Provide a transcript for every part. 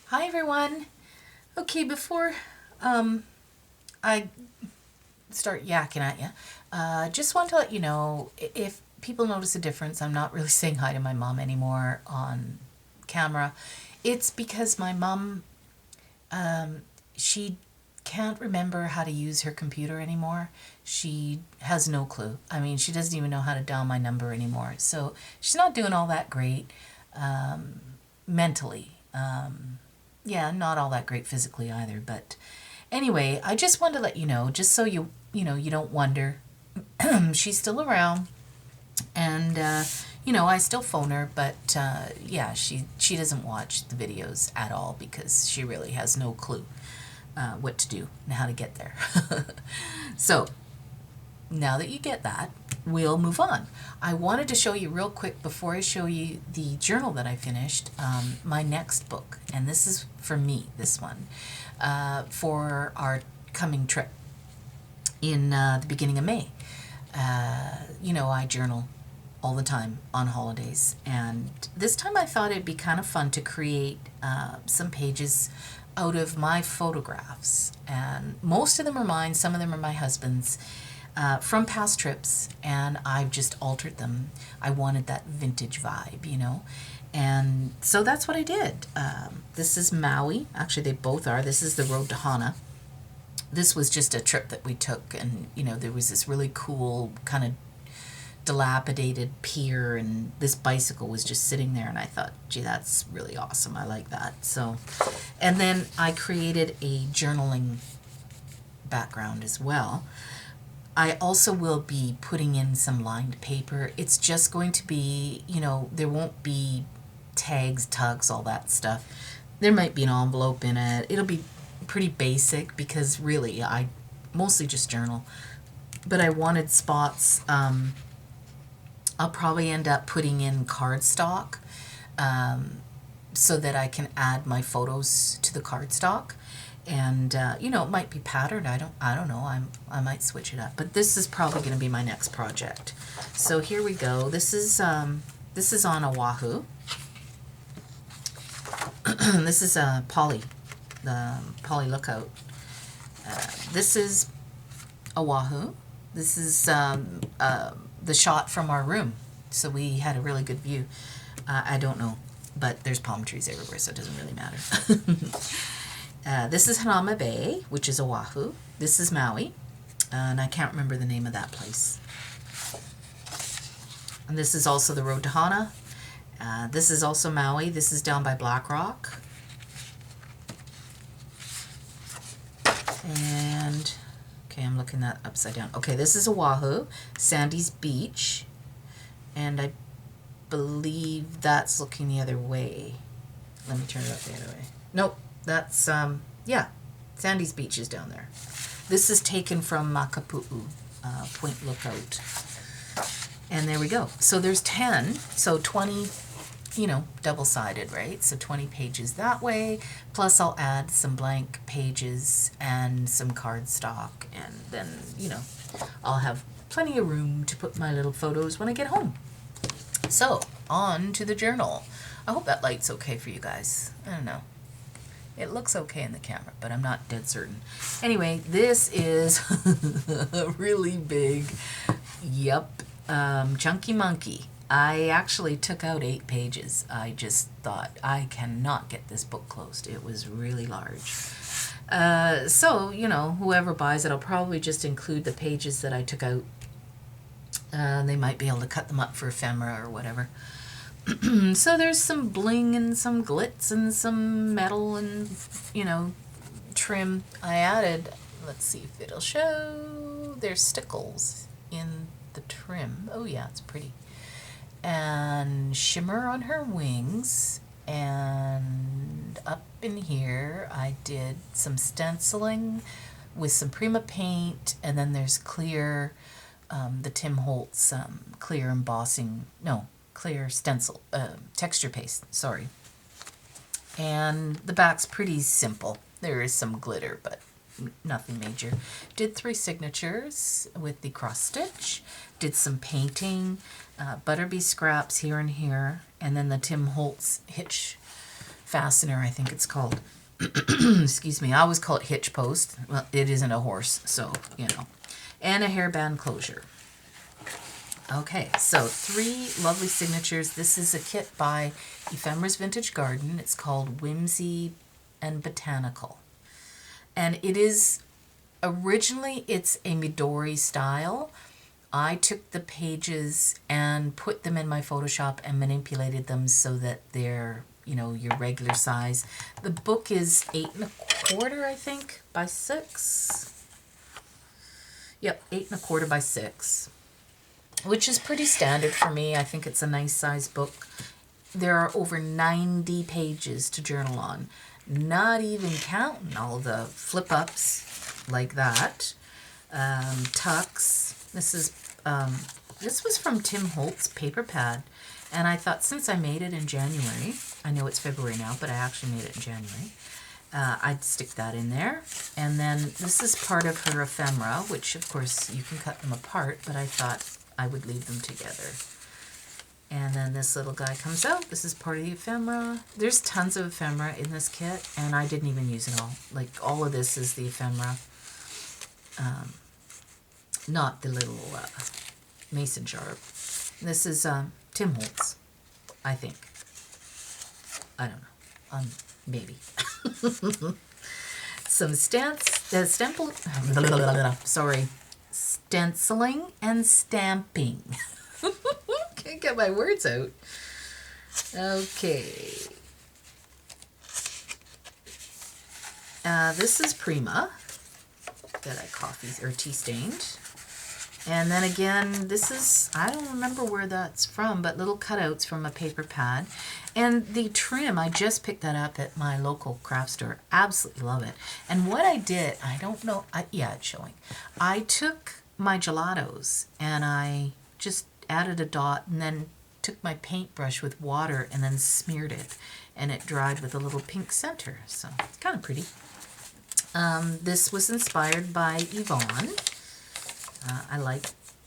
Hi everyone. Okay, before I start yakking at you, just want to let you know if people notice a difference. I'm not really saying hi to my mom anymore on camera. It's because my mom, she can't remember how to use her computer anymore. She has no clue. I mean, she doesn't even know how to dial my number anymore. So she's not doing all that great mentally. Yeah, not all that great physically either. But anyway, I just wanted to let you know, just so you don't wonder. She's still around, and I still phone her, but yeah, she doesn't watch the videos at all because she really has no clue what to do and how to get there. So now that you get that, we'll move on. I wanted to show you real quick before I show you the journal that I finished, my next book. And this is for me, this one, for our coming trip in the beginning of May. I journal all the time on holidays. And this time I thought it'd be kind of fun to create some pages out of my photographs. And most of them are mine, some of them are my husband's. From past trips, and I've just altered them. I wanted that vintage vibe. And so that's what I did. This is Maui. Actually, they both are. This is the road to Hana. This was just a trip that we took, and there was this really cool kind of dilapidated pier, and this bicycle was just sitting there, and I thought, gee, that's really awesome. I like that. So, and then I created a journaling background as well. I also will be putting in some lined paper. It's just going to be, there won't be tags, tugs, all that stuff. There might be an envelope in it. It'll be pretty basic because really I mostly just journal. But I wanted spots. I'll probably end up putting in cardstock so that I can add my photos to the cardstock. And it might be patterned. I don't know. I might switch it up. But this is probably going to be my next project. So here we go. This is on Oahu. This is Polly, the Polly Lookout. This is Oahu. This is the shot from our room. So we had a really good view. I don't know, but there's palm trees everywhere, so it doesn't really matter. This is Hanama Bay, which is Oahu. This is Maui, and I can't remember the name of that place. And this is also the road to Hana. This is also Maui. This is down by Black Rock. And, okay, I'm looking that upside down. Okay, this is Oahu, Sandy's Beach. And I believe that's looking the other way. Let me turn it up the other way. Nope. That's, yeah, Sandy's Beach is down there. This is taken from Makapu'u, Point Lookout. And there we go. So there's 10, so 20, double-sided, right? So 20 pages that way, plus I'll add some blank pages and some cardstock, and then, I'll have plenty of room to put my little photos when I get home. So, on to the journal. I hope that light's okay for you guys. I don't know. It looks okay in the camera, but I'm not dead certain. Anyway, this is a really big, chunky monkey. I actually took out 8 pages. I just thought, I cannot get this book closed. It was really large. So, whoever buys it, I'll probably just include the pages that I took out. They might be able to cut them up for ephemera or whatever. So there's some bling and some glitz and some metal and, trim. I added, let's see if it'll show, there's stickles in the trim. Oh yeah, it's pretty. And shimmer on her wings. And up in here, I did some stenciling with some Prima paint. And then there's clear, the Tim Holtz clear embossing, no, clear stencil, texture paste, sorry. And the back's pretty simple. There is some glitter, but nothing major. Did 3 signatures with the cross stitch. Did some painting, Butterbee scraps here and here, and then the Tim Holtz hitch fastener, I think it's called. Excuse me. I always call it hitch post. Well, it isn't a horse, so, you know. And a hairband closure. Okay, so 3 lovely signatures. This is a kit by Ephemera's Vintage Garden. It's called Whimsy and Botanical. And it is, originally it's a Midori style. I took the pages and put them in my Photoshop and manipulated them so that they're, you know, your regular size. The book is 8 1/4, I think, by 6. Yep, 8 1/4 by 6, which is pretty standard for me. I think it's a nice size book. There are over 90 pages to journal on, not even counting all the flip-ups like that. Tucks. This was from Tim Holtz paper pad, and I thought since I made it in January, I know it's February now, but I actually made it in January, I'd stick that in there. And then this is part of her ephemera, which of course you can cut them apart, but I thought I would leave them together. And then this little guy comes out. This is part of the ephemera. There's tons of ephemera in this kit, and I didn't even use it all. Like, all of this is the ephemera. Not the little mason jar. This is Tim Holtz, I think. I don't know. Maybe. Some stenciling and stamping. Can't get my words out. Okay. This is Prima that I coffee or tea stained. And then again, this is, I don't remember where that's from, but little cutouts from a paper pad. And the trim, I just picked that up at my local craft store. Absolutely love it. And what I did, I don't know, yeah, it's showing. I took my gelatos and I just added a dot and then took my paintbrush with water and then smeared it. And it dried with a little pink center. So it's kind of pretty. This was inspired by Yvonne. I like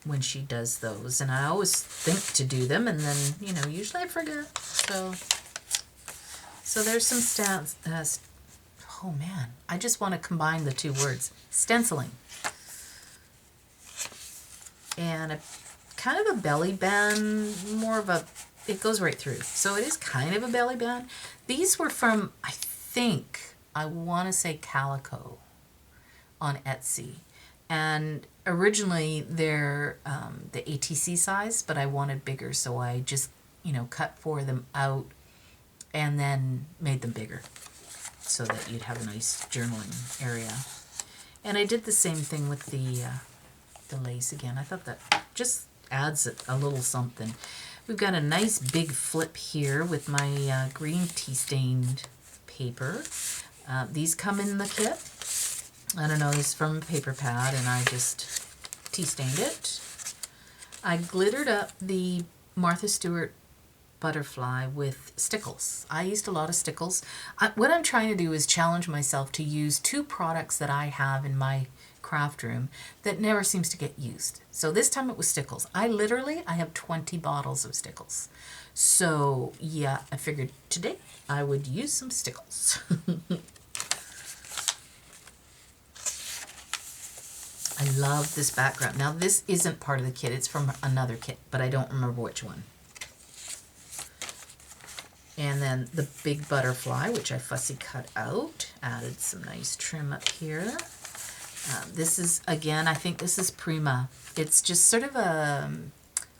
when she does those, and I always think to do them, and then, you know, usually I forget. So there's some oh man, I just want to combine the 2 words. Stenciling. And a kind of a belly band, more of a, it goes right through. So it is kind of a belly band. These were from, I want to say Calico on Etsy. And originally they're the ATC size, but I wanted bigger, so I just, you know, cut 4 of them out and then made them bigger so that you'd have a nice journaling area. And I did the same thing with the lace again. I thought that just adds a little something. We've got a nice big flip here with my green tea stained paper. These come in the kit. I don't know, this is from a paper pad, and I just tea stained it. I glittered up the Martha Stewart butterfly with stickles. I used a lot of stickles. What I'm trying to do is challenge myself to use 2 products that I have in my craft room that never seems to get used. So this time it was stickles. I have 20 bottles of stickles. So yeah, I figured today I would use some stickles. I love this background. Now this isn't part of the kit, it's from another kit, but I don't remember which one. And then the big butterfly, which I fussy cut out, added some nice trim up here. This is, again, I think this is Prima. It's just sort of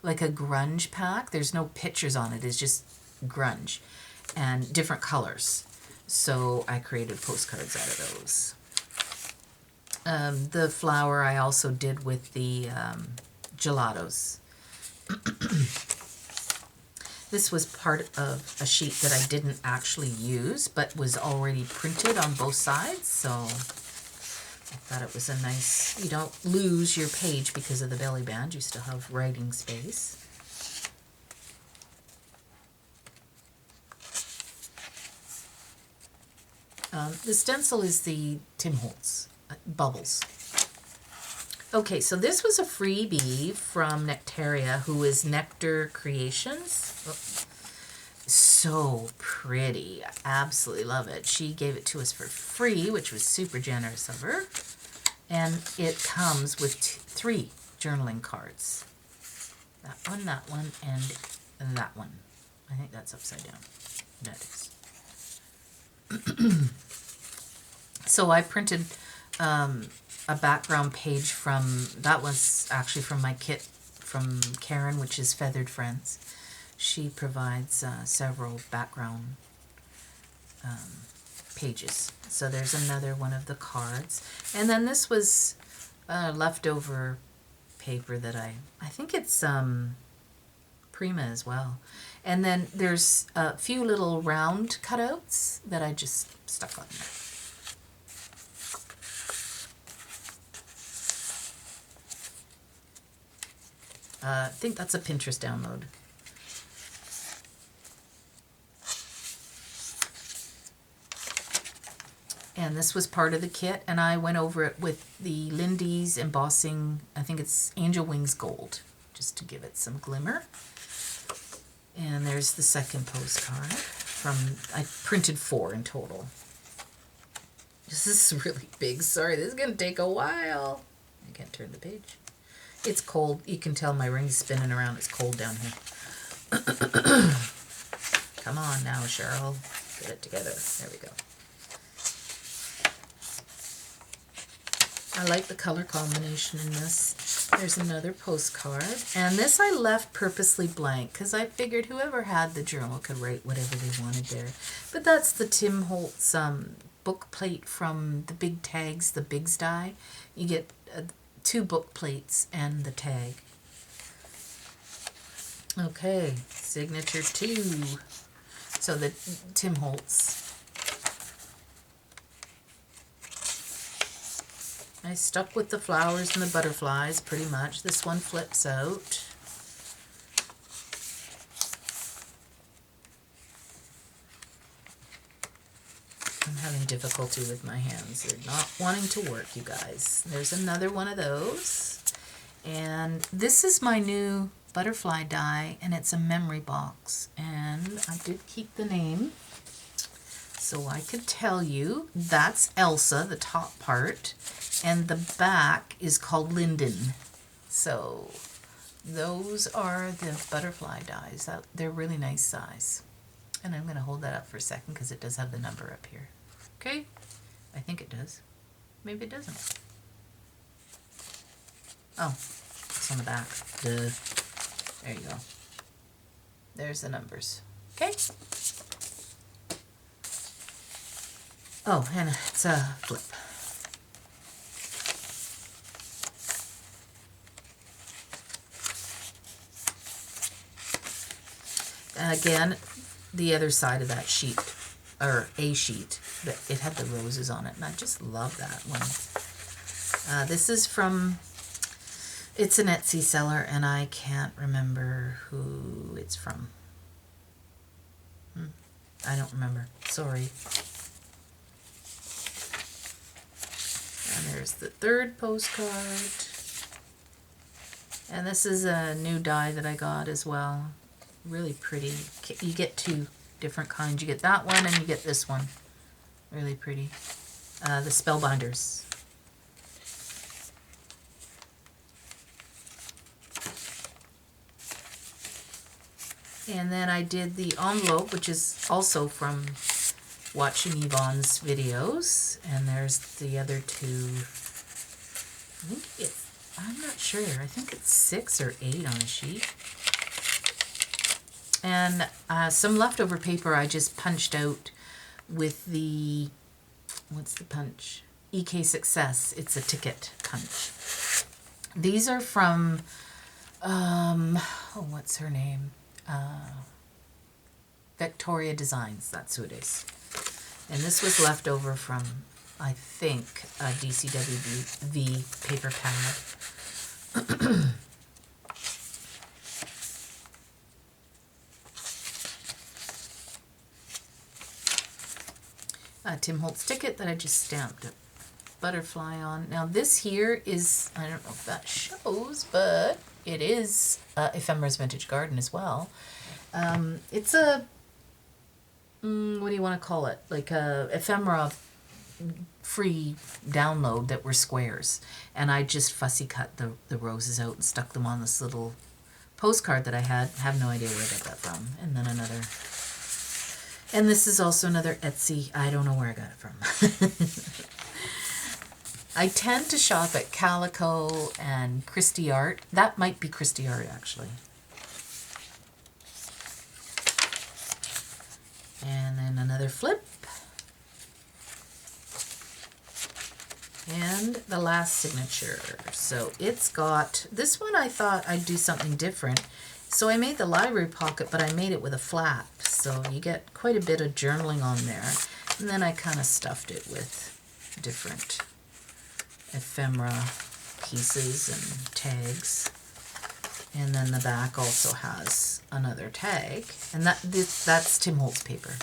like a grunge pack. There's no pictures on it, it's just grunge and different colors. So I created postcards out of those. The flower I also did with the gelatos. This was part of a sheet that I didn't actually use, but was already printed on both sides, so I thought it was a nice, you don't lose your page because of the belly band, you still have writing space. The stencil is the Tim Holtz Bubbles. Okay, so this was a freebie from Nectaria, who is Nectar Creations. so pretty. I absolutely love it. She gave it to us for free, which was super generous of her. And it comes with 3 journaling cards. That one, and that one. I think that's upside down. That is. So I printed a background page from, that was actually from my kit from Karen, which is Feathered Friends. She provides several background pages. So there's another one of the cards. And then this was leftover paper that I think it's Prima as well. And then there's a few little round cutouts that I just stuck on there. I think that's a Pinterest download. And this was part of the kit, and I went over it with the Lindy's embossing, I think it's Angel Wings Gold, just to give it some glimmer. And there's the second postcard from, I printed 4 in total. This is really big, sorry, this is going to take a while. I can't turn the page. It's cold. You can tell my ring's spinning around. It's cold down here. Come on now, Cheryl. Get it together. There we go. I like the color combination in this. There's another postcard. And this I left purposely blank because I figured whoever had the journal could write whatever they wanted there. But that's the Tim Holtz book plate from the big tags, the Bigs die. You get 2 book plates and the tag. Okay, signature 2. So the Tim Holtz. I stuck with the flowers and the butterflies pretty much. This one flips out. I'm having difficulty with my hands. They're not wanting to work, you guys. There's another one of those. And this is my new butterfly die, and it's a memory box. And I did keep the name, so I could tell you. That's Elsa, the top part, and the back is called Linden. So those are the butterfly dies. They're really nice size. And I'm going to hold that up for a second because it does have the number up here. Okay? I think it does. Maybe it doesn't. Oh, it's on the back. Duh. There you go. There's the numbers. Okay? Oh, and it's a flip. Again, the other side of that sheet, or a sheet, but it had the roses on it, and I just love that one. This is from, it's an Etsy seller, and I can't remember who it's from. I don't remember. Sorry. And there's the third postcard. And this is a new die that I got as well. Really pretty. You get 2 different kinds. You get that one and you get this one. Really pretty. The Spellbinders. And then I did the envelope, which is also from watching Yvonne's videos. And there's the other 2. I think it's, I'm not sure. I think it's 6 or 8 on a sheet. And some leftover paper I just punched out with the, what's the punch? EK Success. It's a ticket punch. These are from, oh, what's her name? Victoria Designs. That's who it is. And this was left over from, I think, a DCWV paper pad. A Tim Holtz ticket that I just stamped a butterfly on. Now this here is, I don't know if that shows, but it is Ephemera's Vintage Garden as well. It's a what do you want to call it? Like a ephemera free download that were squares. And I just fussy cut the roses out and stuck them on this little postcard that I had. Have no idea where I got that from. And then another. And this is also another Etsy. I don't know where I got it from. I tend to shop at Calico and Christie Art. That might be Christie Art, actually. And then another flip. And the last signature. So it's got, this one I thought I'd do something different. So I made the library pocket, but I made it with a flap. So you get quite a bit of journaling on there. And then I kind of stuffed it with different ephemera pieces and tags. And then the back also has another tag. And that's Tim Holtz paper.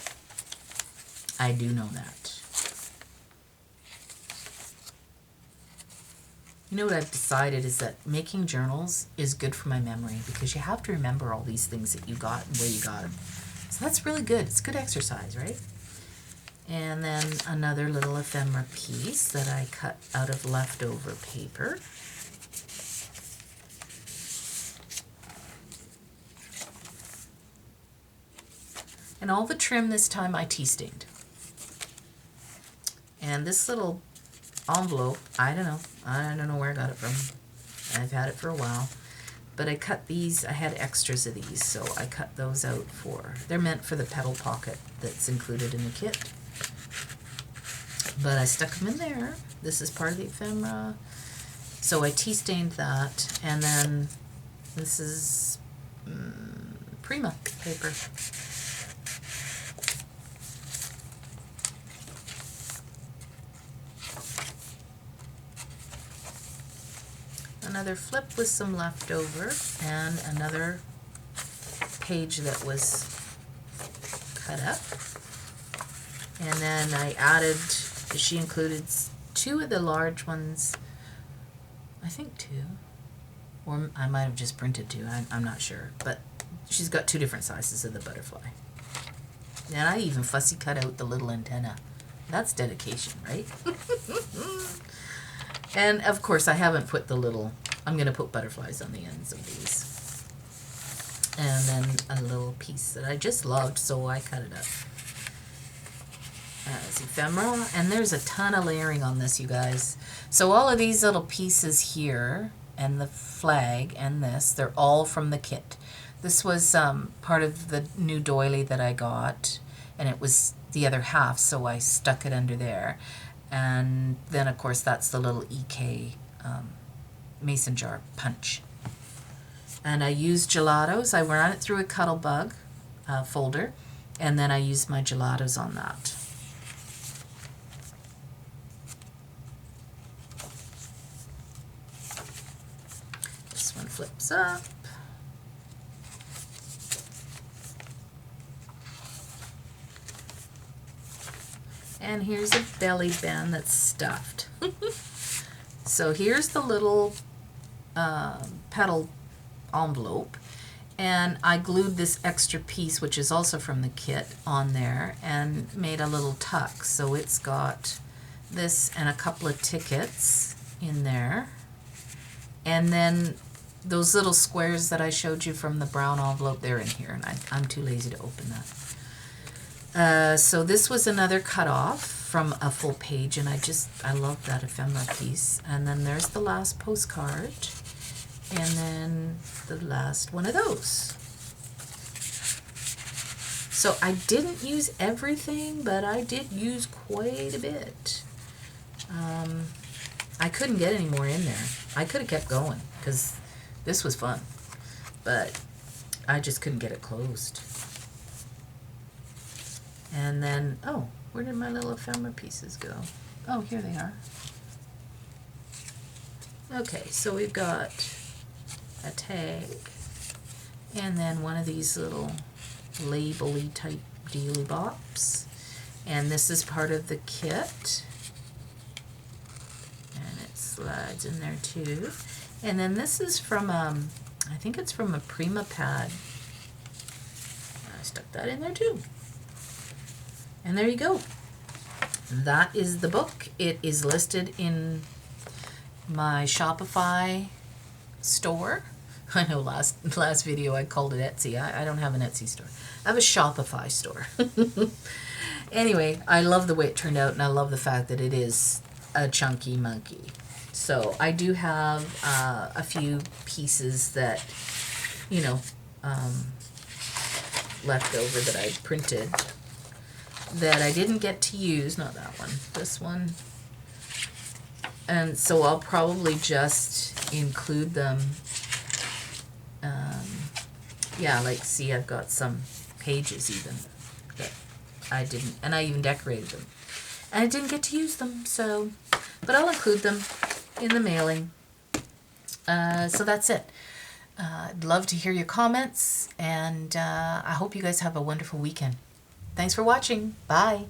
I do know that. You know what I've decided is that making journals is good for my memory because you have to remember all these things that you got and where you got them. So that's really good. It's good exercise, right? And then another little ephemera piece that I cut out of leftover paper. And all the trim this time I tea stained. And this little envelope, I don't know where I got it from. I've had it for a while. But I cut these, I had extras of these, so I cut those out for, they're meant for the petal pocket that's included in the kit. But I stuck them in there. This is part of the ephemera. So I tea stained that, and then this is Prima paper. Another flip with some leftover, and another page that was cut up. And then I added, she included 2 of the large ones, I think 2, or I might have just printed 2, I'm not sure, but she's got 2 different sizes of the butterfly. And I even fussy cut out the little antenna. That's dedication, right? And of course I haven't put the little, I'm going to put butterflies on the ends of these. And then a little piece that I just loved, so I cut it up. As ephemera, and there's a ton of layering on this, you guys. So all of these little pieces here, and the flag, and this, they're all from the kit. This was part of the new doily that I got, and it was the other half, so I stuck it under there. And then, of course, that's the little EK mason jar punch. And I used gelatos. I ran it through a Cuttlebug folder, and then I used my gelatos on that. This one flips up. And here's a belly band that's stuffed. So here's the little petal envelope. And I glued this extra piece, which is also from the kit, on there and made a little tuck. So it's got this and a couple of tickets in there. And then those little squares that I showed you from the brown envelope, they're in here. And I'm too lazy to open that. So this was another cutoff from a full page, and I love that ephemera piece. And then there's the last postcard, and then the last one of those. So I didn't use everything, but I did use quite a bit. I couldn't get any more in there. I could have kept going, because this was fun, but I just couldn't get it closed. And then, oh, where did my little ephemera pieces go? Oh, here they are. Okay, so we've got a tag, and then one of these little label-y type dealy bops. And this is part of the kit. And it slides in there too. And then this is from, I think it's from a Prima pad. I stuck that in there too. And there you go. That is the book. It is listed in my Shopify store. I know last video I called it Etsy. I don't have an Etsy store. I have a Shopify store. Anyway, I love the way it turned out, and I love the fact that it is a chunky monkey. So I do have a few pieces that, you know, left over that I printed that I didn't get to use. Not that one, this one. And so I'll probably just include them. Yeah, like, see, I've got some pages even that I didn't, and I even decorated them. And I didn't get to use them, so, but I'll include them in the mailing. So that's it. I'd love to hear your comments, and I hope you guys have a wonderful weekend. Thanks for watching. Bye.